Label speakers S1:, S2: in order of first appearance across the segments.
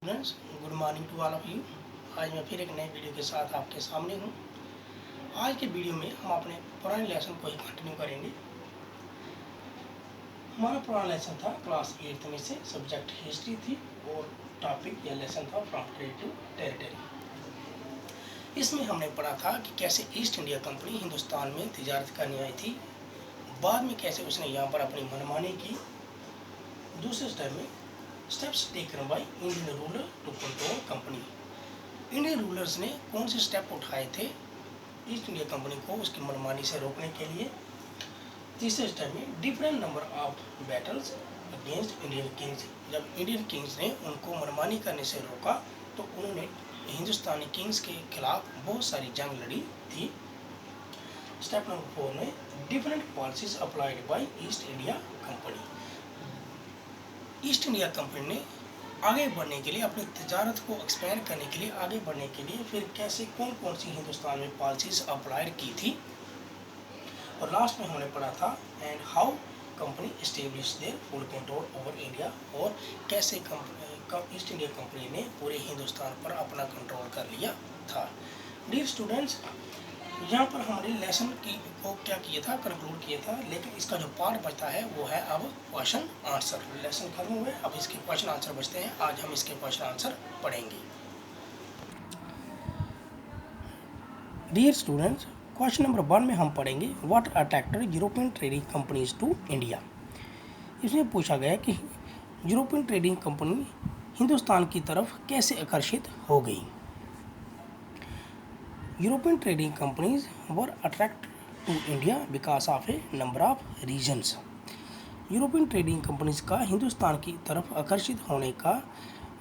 S1: Students, good morning to all of you. आज मैं फिर एक नए वीडियो के साथ आपके सामने हूँ। आज के वीडियो में हम अपने पुराने लेसन को ही कंटिन्यू करेंगे। हमारा पुराना लेसन था क्लास 8th में से, सब्जेक्ट हिस्ट्री थी और टॉपिक या लेसन था फ्रॉम ट्रेड टू टेरिटरी। इसमें हमने पढ़ा था कि कैसे ईस्ट इंडिया कंपनी हिंदुस्तान में तिजारत करने आई थी, बाद में कैसे उसने यहाँ पर अपनी मनमानी की। दूसरे स्टेप में steps taken by Indian ruler to control company. Indian rulers ने कौन से स्टेप उठाए थे ईस्ट इंडिया कंपनी को उसकी मनमानी से रोकने के लिए। तीसरे स्टेप में different number of battles against Indian Kings. जब इंडियन किंग्स ने उनको मनमानी करने से रोका तो उन्होंने हिंदुस्तानी किंग्स के खिलाफ बहुत सारी जंग लड़ी थी। स्टेप नंबर 4 में different policies applied by east India company. East India company ने आगे बढ़ने के लिए, अपनी तजारत को एक्सपेंड करने के लिए, आगे बढ़ने के लिए फिर कैसे कौन कौन सी हिंदुस्तान में पॉलिसीज अप्लाइड की थी। और लास्ट में हमने पढ़ा था and how company establish there full control over India, और कैसे ईस्ट इंडिया कंपनी ने पूरे हिंदुस्तान पर अपना कंट्रोल कर लिया था। डियर स्टूडेंट्स, यहाँ पर हमने लेसन को क्या किया था, कंक्लूड किया था, लेकिन इसका जो पार्ट बचता है वो है अब क्वेश्चन आंसर। लेसन खत्म हुए, अब इसके क्वेश्चन आंसर बचते हैं। आज हम इसके क्वेश्चन आंसर पढ़ेंगे। डियर स्टूडेंट्स, क्वेश्चन नंबर 1 में हम पढ़ेंगे what attracted European trading companies to India. इसमें पूछा गया कि यूरोपियन ट्रेडिंग कंपनी हिंदुस्तान की तरफ कैसे आकर्षित हो गई। European trading companies were attracted to India because of a number of reasons. European trading companies का हिंदुस्तान की तरफ आकर्षित होने का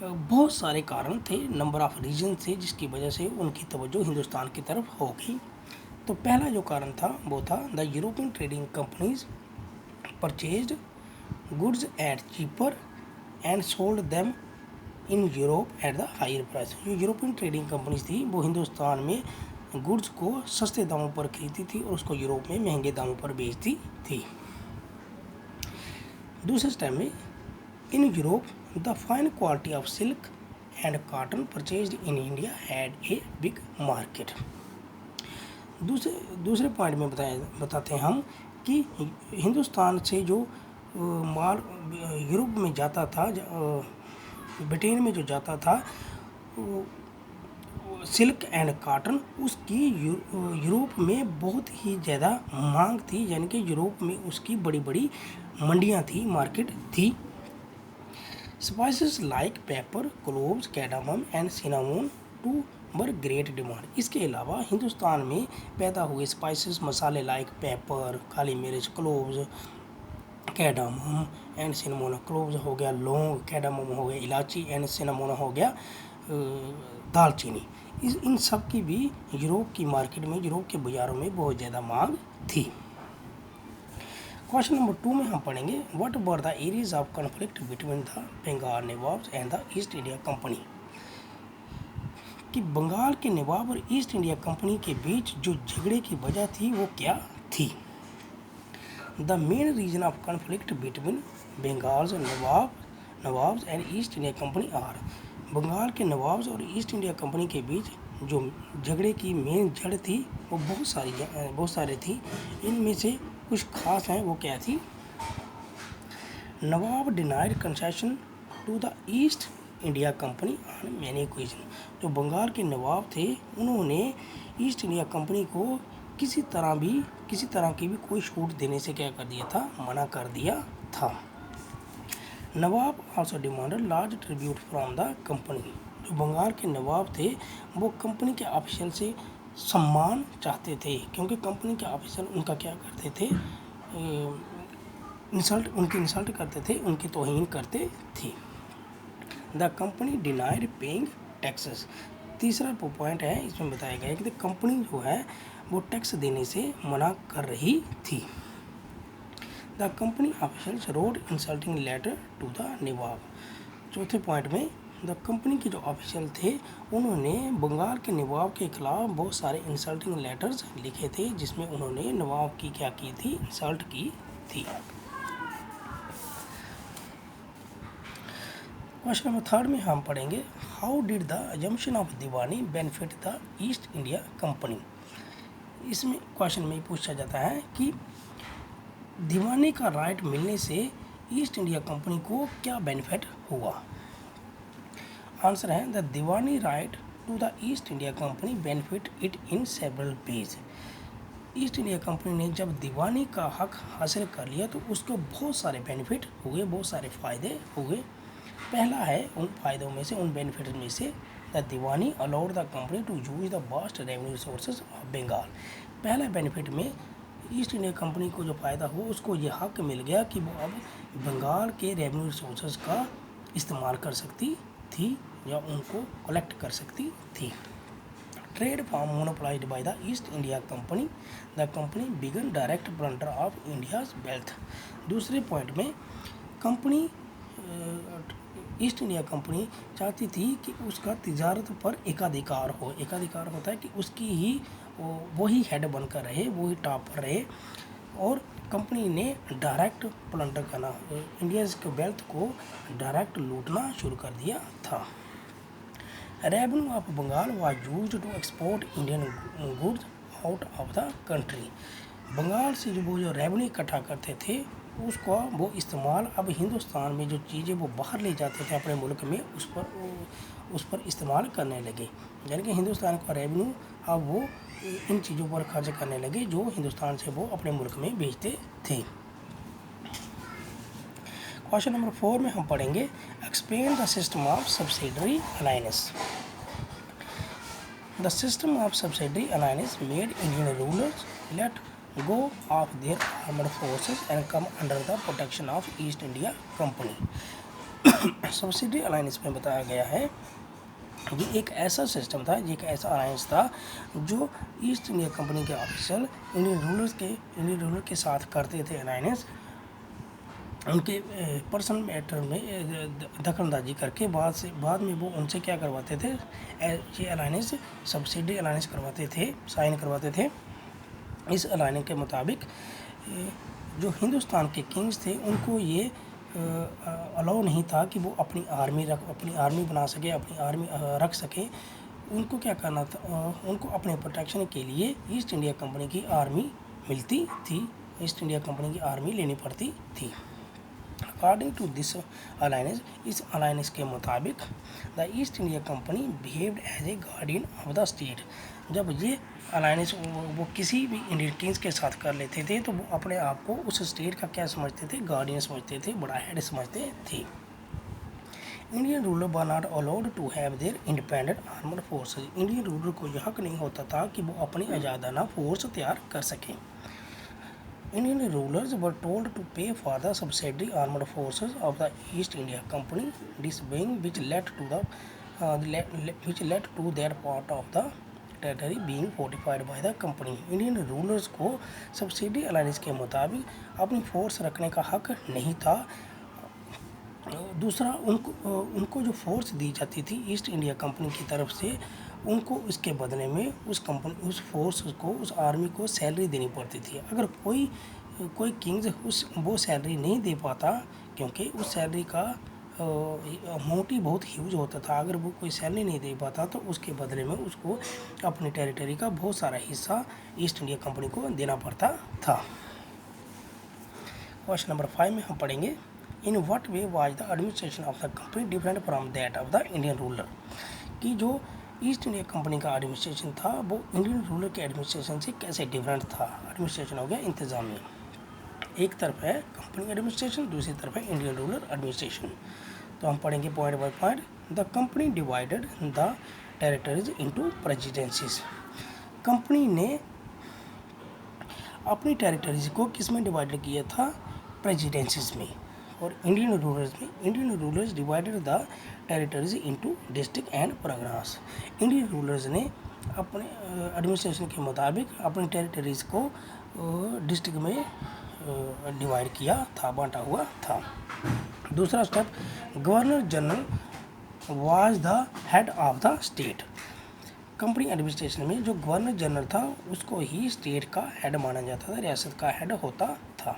S1: बहुत सारे कारण थे, नंबर ऑफ रीजन थे, जिसकी वजह से उनकी तवज्जो हिंदुस्तान की तरफ हो गई। तो पहला जो कारण था वो था the European trading companies purchased goods at cheaper and sold them in Europe at the higher price. जो यूरोपियन ट्रेडिंग कंपनीज थी वो हिंदुस्तान में गुड्स को सस्ते दामों पर खरीदती थी और उसको यूरोप में महंगे दामों पर बेचती थी। दूसरे स्टेप में in Europe the fine quality of silk and cotton purchased in India had a big market. दूसरे पॉइंट में बताते हैं हम कि हिंदुस्तान से जो माल यूरोप में जाता था, ब्रिटेन में जो जाता था सिल्क एंड कॉटन, उसकी यूरोप में बहुत ही ज़्यादा मांग थी, यानी कि यूरोप में उसकी बड़ी बड़ी मंडियां थी, मार्केट थी। Spices like pepper, cloves, cardamom and cinnamon to were great demand. इसके अलावा हिंदुस्तान में पैदा हुए स्पाइसेस, मसाले लाइक पेपर, काली मिर्च, cloves, cardamom and cinnamon. Cloves हो गया लौंग, कैडामम हो गया इलायची एंड सिनामोन हो गया दालचीनी। इन सब की भी यूरोप की मार्केट में, यूरोप के बाज़ारों में बहुत ज़्यादा मांग थी। क्वेश्चन नंबर 2 में हम पढ़ेंगे what were the areas of conflict between the Bengal nawabs and the East India company. कि बंगाल के नवाब और ईस्ट इंडिया कंपनी के बीच जो झगड़े की वजह थी वो क्या थी। The main reason of conflict between Bengal's nawabs and East India company are. Bengal के नवाब्स और ईस्ट इंडिया कंपनी के बीच जो झगड़े की मेन जड़ थी वो बहुत सारे थी। इनमें से कुछ खास हैं, वो क्या थी। Nawab denied concession to the East India Company on many occasion. जो बंगाल के नवाब थे उन्होंने ईस्ट इंडिया कंपनी को किसी तरह की भी कोई छूट देने से क्या कर दिया था, मना कर दिया था। Nawab also demanded large tribute from the company. जो बंगाल के नवाब थे वो कंपनी के ऑफिशियल से सम्मान चाहते थे, क्योंकि कंपनी के ऑफिशियल उनका क्या करते थे, उनकी इंसल्ट करते थे, उनकी तौहीन करते थे। The company denied paying taxes. तीसरा पॉइंट है, इसमें बताया गया है कि कंपनी जो है वो टैक्स देने से मना कर रही थी। The company officials wrote insulting letter to the nawab. चौथे पॉइंट में द कंपनी के जो ऑफिशियल थे उन्होंने बंगाल के नवाब के खिलाफ बहुत सारे इंसल्टिंग लेटर्स लिखे थे, जिसमें उन्होंने नवाब की क्या की थी, इंसल्ट की थी। क्वेश्चन नंबर 3 में हम पढ़ेंगे how did the assumption of Deewani benefit the East India company. इसमें क्वेश्चन में पूछा जाता है कि दीवानी का राइट मिलने से ईस्ट इंडिया कंपनी को क्या बेनिफिट हुआ। आंसर है the Diwani right to the East India company benefit it in several ways. East India company ने जब दीवानी का हक हासिल कर लिया तो उसको बहुत सारे बेनिफिट हुए, बहुत सारे फ़ायदे हुए। पहला है उन फ़ायदों में से, उन बेनिफिट में से the Diwani allowed the company to use the vast revenue resources of Bengal. पहला बेनिफिट में ईस्ट इंडिया कंपनी को जो फ़ायदा हुआ उसको ये हक मिल गया कि वो अब बंगाल के रेवेन्यू रिसोर्सेज का इस्तेमाल कर सकती थी या उनको कलेक्ट कर सकती थी। Trade farm monopolised by the East India company, the company began direct plunder of India's wealth. दूसरे पॉइंट में कंपनी ईस्ट इंडिया कंपनी चाहती थी कि उसका तिजारत पर एकाधिकार हो। एकाधिकार होता है कि उसकी ही वही हेड बनकर रहे, वही टॉप पर रहे, और कंपनी ने डायरेक्ट प्लंडर करना, इंडियाज के वेल्थ को डायरेक्ट लूटना शुरू कर दिया था। Revenue of Bengal was used to export Indian goods out of the country. Bengal से जो वो जो रेवेन्यू इकट्ठा करते थे उसका वो इस्तेमाल अब हिंदुस्तान में जो चीज़ें वो बाहर ले जाते थे अपने मुल्क में उस पर इस्तेमाल करने लगे। यानी कि हिंदुस्तान का रेवेन्यू अब वो इन चीज़ों पर खर्च करने लगे जो हिंदुस्तान से वो अपने मुल्क में भेजते थे। क्वेश्चन नंबर 4 में हम पढ़ेंगे explain the system of subsidiary alliance. The system of subsidiary alliance made Indian rulers let go of their armed forces and come under the protection of east India company. Subsidy alliance में बताया गया है ये एक ऐसा system था, ये एक ऐसा अलायंस था जो ईस्ट इंडिया कंपनी के ऑफिसर इंडियन रूलर के साथ करते थे अलायंस, उनके पर्सनल मैटर में दखलंदाजी करके बाद में वो उनसे क्या करवाते थे, ये अलायंस सब्सिडी अलायंस करवाते थे, साइन करवाते थे। इस अलायंस के मुताबिक जो हिंदुस्तान के किंग्स थे उनको ये अलाउ नहीं था कि वो अपनी आर्मी बना सके, अपनी आर्मी रख सके। उनको क्या करना था, उनको अपने प्रोटेक्शन के लिए ईस्ट इंडिया कंपनी की आर्मी मिलती थी, ईस्ट इंडिया कंपनी की आर्मी लेनी पड़ती थी। अकॉर्डिंग टू दिस अलायंस, इस अलायंस के मुताबिक the East India company behaved as a guardian of the state. जब ये अलायंस वो किसी भी इंडियन किंग्स के साथ कर लेते थे तो वो अपने आप को उस स्टेट का क्या समझते थे, गार्डियन समझते थे, बड़ा हेड समझते थे। Indian ruler were not allowed to have their independent armed forces. Indian ruler को यह हक नहीं होता था कि वो अपनी आज़ादाना फोर्स तैयार कर सकें। Indian rulers were told to pay for the subsidiary armed forces of the East India Company, disobeying which led to their part of the territory being fortified by the company. Indian rulers को subsidy alliance के मुताबिक अपनी force रखने का हक नहीं था। दूसरा, उनको जो फोर्स दी जाती थी ईस्ट इंडिया कंपनी की तरफ से, उनको उसके बदले में उस फोर्स को, उस आर्मी को सैलरी देनी पड़ती थी। अगर कोई किंग्स वो सैलरी नहीं दे पाता, क्योंकि उस सैलरी का अमाउंट ही बहुत ह्यूज होता था, अगर वो कोई सैलरी नहीं दे पाता तो उसके बदले में उसको अपनी टेरिटरी का बहुत सारा हिस्सा ईस्ट इंडिया कंपनी को देना पड़ता था। क्वेश्चन नंबर 5 में हम पढ़ेंगे in what way was the administration of the company different from that of the Indian ruler. कि जो ईस्ट इंडिया कंपनी का एडमिनिस्ट्रेशन था वो इंडियन रूलर के एडमिनिस्ट्रेशन से कैसे डिफरेंट था। एडमिनिस्ट्रेशन हो गया इंतज़ामिया, एक तरफ है कंपनी एडमिनिस्ट्रेशन, दूसरी तरफ है इंडियन रूलर एडमिनिस्ट्रेशन। तो हम पढ़ेंगे point by point. The company divided the territories into presidencies. Company ने अपनी टेरिटरीज को किस में डिवाइड किया था, प्रेसिडेंसीज में। और Indian rulers divided the territories into district and Parganas. Indian rulers ने अपने एडमिनिस्ट्रेशन के मुताबिक अपनी टेरिटरीज को डिस्ट्रिक्ट में डिवाइड किया था, बांटा हुआ था। दूसरा step, governor general was the head of the state. Company administration में जो गवर्नर जनरल था उसको ही स्टेट का हेड माना जाता था, रियासत का हेड होता था।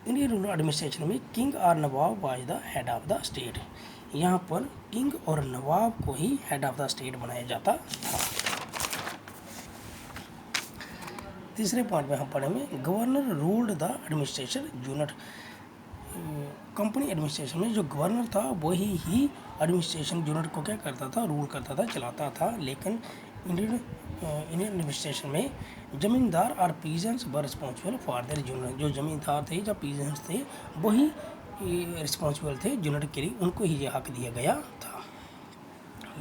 S1: इंडियन रूरल एडमिनिस्ट्रेशन में किंग और nawab was the head of the state. यहाँ पर किंग और नवाब को ही हेड ऑफ द स्टेट बनाया जाता था। तीसरे पॉइंट में हम पढ़ेंगे governor ruled the administration unit. Company administration में जो गवर्नर था वही ही एडमिनिस्ट्रेशन यूनिट को क्या करता था, रूल करता था, चलाता था। लेकिन इंडियन एडमिनिस्ट्रेशन में जमींदार और peasants were responsible for their unit. जो जमींदार थे या पीजेंट्स थे वही रिस्पॉन्सिबल थे यूनिट के लिए, उनको ही ये हक दिया गया था।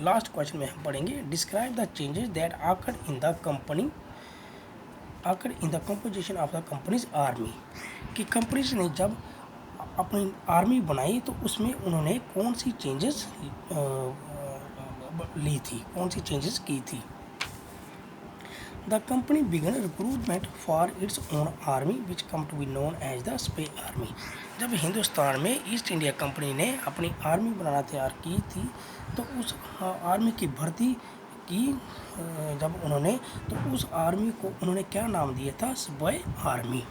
S1: लास्ट क्वेश्चन में हम पढ़ेंगे describe the changes that occurred in the composition of the companies army. कि कंपनीज ने जब अपनी आर्मी बनाई तो उसमें उन्होंने कौन सी चेंजेस ली थी, कौन सी चेंजेस की थी। The company began recruitment for its own army which come to be known as the sepoy army. जब हिंदुस्तान में ईस्ट इंडिया कंपनी ने अपनी आर्मी बनाना तैयार की थी तो उस आर्मी की भर्ती की जब उन्होंने, तो उस आर्मी को उन्होंने क्या नाम दिया था, स्पे army.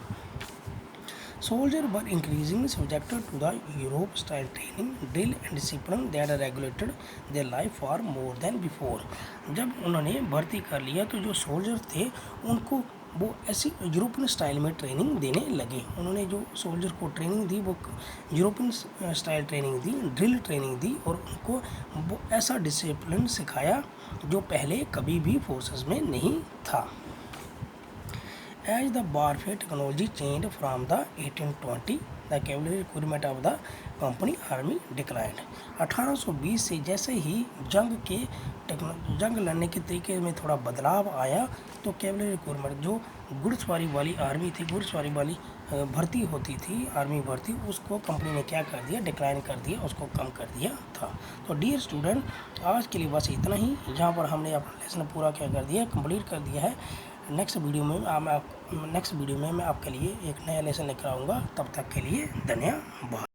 S1: Soldiers were increasingly subjected to the Europe-style training, drill and discipline that regulated their life far more than before. जब उन्होंने भर्ती कर लिया तो जो सोल्जर थे उनको वो ऐसी यूरोपियन स्टाइल में ट्रेनिंग देने लगे। उन्होंने जो सोल्जर को ट्रेनिंग दी वो यूरोपियन स्टाइल ट्रेनिंग दी, ड्रिल ट्रेनिंग दी और उनको वो ऐसा डिसिप्लिन सिखाया जो पहले कभी भी फोर्सेस में नहीं था। As the warfare technology changed from the 1820, the cavalry requirement of the company army declined. 1820 से जैसे ही जंग लड़ने के तरीके में थोड़ा बदलाव आया तो कैवलरी रिक्वायरमेंट जो घुड़सवारी वाली आर्मी थी, घुड़सवारी वाली भर्ती होती थी, आर्मी भर्ती, उसको कंपनी ने क्या कर दिया, डिक्लाइन कर दिया, उसको कम कर दिया था। तो डियर स्टूडेंट, आज के लिए बस इतना ही। यहाँ पर हमने अपना लेसन पूरा क्या कर दिया, कंप्लीट कर दिया है। नेक्स्ट वीडियो में मैं आपके लिए एक नया लेसन लेकर आऊँगा। तब तक के लिए धन्यवाद।